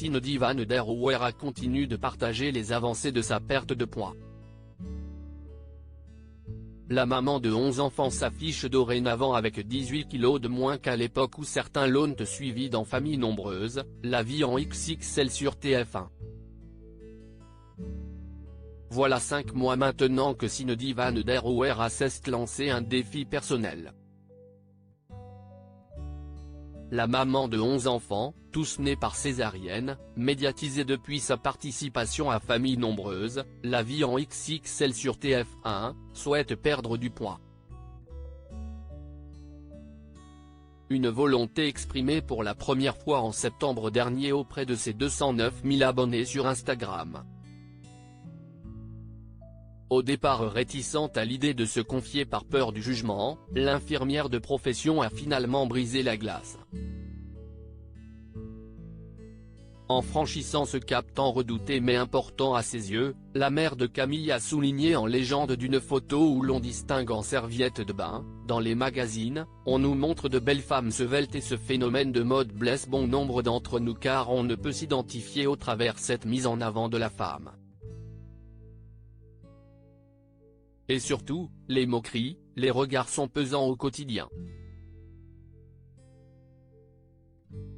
Cindy Van der Ouwera continue de partager les avancées de sa perte de poids. La maman de 11 enfants s'affiche dorénavant avec 18 kg de moins qu'à l'époque où certains l'ont suivi dans Famille Nombreuse, la vie en XXL sur TF1. Voilà 5 mois maintenant que Cindy Van der Ouwera s'est lancé un défi personnel. La maman de 11 enfants, tous nés par césarienne, médiatisée depuis sa participation à Famille Nombreuse, la vie en XXL sur TF1, souhaite perdre du poids. Une volonté exprimée pour la première fois en septembre dernier auprès de ses 209 000 abonnés sur Instagram. Au départ réticente à l'idée de se confier par peur du jugement, l'infirmière de profession a finalement brisé la glace. En franchissant ce cap tant redouté mais important à ses yeux, la mère de Camille a souligné en légende d'une photo où l'on distingue en serviette de bain. Dans les magazines, on nous montre de belles femmes sveltes et ce phénomène de mode blesse bon nombre d'entre nous car on ne peut s'identifier au travers cette mise en avant de la femme. Et surtout, les moqueries, les regards sont pesants au quotidien.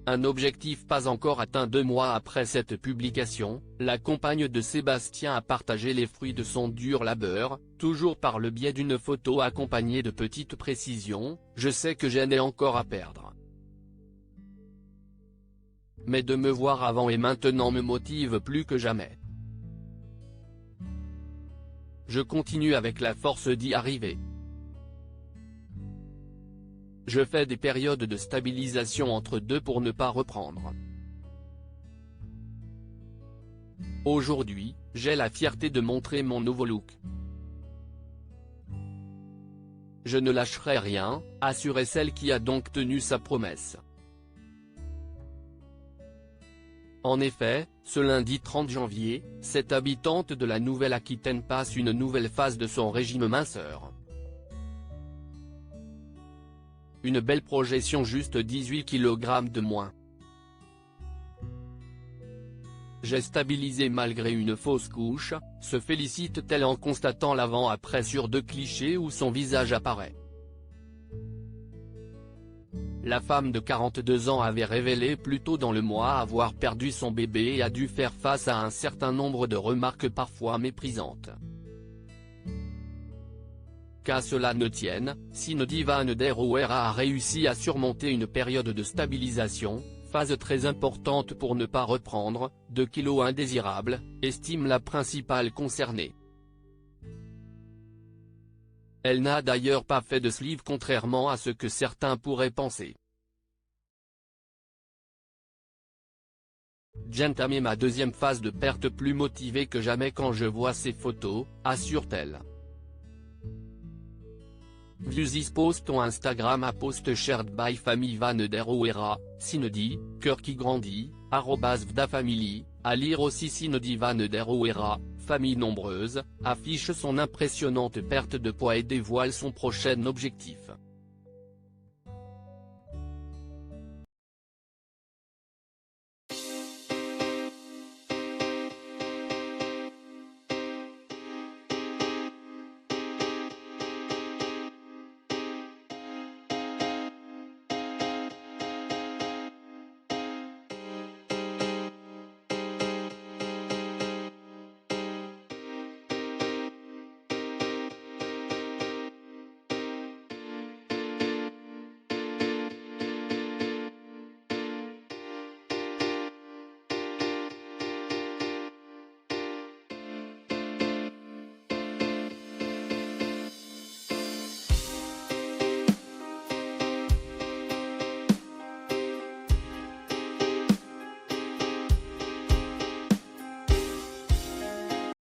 Un objectif pas encore atteint 2 mois après cette publication, la compagne de Sébastien a partagé les fruits de son dur labeur, toujours par le biais d'une photo accompagnée de petites précisions, « Je sais que j'en ai encore à perdre. Mais de me voir avant et maintenant me motive plus que jamais. Je continue avec la force d'y arriver. Je fais des périodes de stabilisation entre deux pour ne pas reprendre. Aujourd'hui, j'ai la fierté de montrer mon nouveau look. Je ne lâcherai rien, assurait celle qui a donc tenu sa promesse. En effet, ce lundi 30 janvier, cette habitante de la Nouvelle-Aquitaine passe une nouvelle phase de son régime minceur. Une belle projection, juste 18 kg de moins. J'ai stabilisé malgré une fausse couche, se félicite-t-elle en constatant l'avant-après sur 2 clichés où son visage apparaît. La femme de 42 ans avait révélé plus tôt dans le mois avoir perdu son bébé et a dû faire face à un certain nombre de remarques parfois méprisantes. Qu'à cela ne tienne, Cindy Van der Ouwera a réussi à surmonter une période de stabilisation, phase très importante pour ne pas reprendre, 2 kilos indésirables, estime la principale concernée. Elle n'a d'ailleurs pas fait de sleeve contrairement à ce que certains pourraient penser. J'entame ma deuxième phase de perte plus motivée que jamais quand je vois ces photos, assure-t-elle. Views this post on Instagram a post shared by Famille Van der Ouwera, Cindy, cœur qui grandit, @vdafamily, à lire aussi Cindy Van der Ouwera, Famille Nombreuse, affiche son impressionnante perte de poids et dévoile son prochain objectif.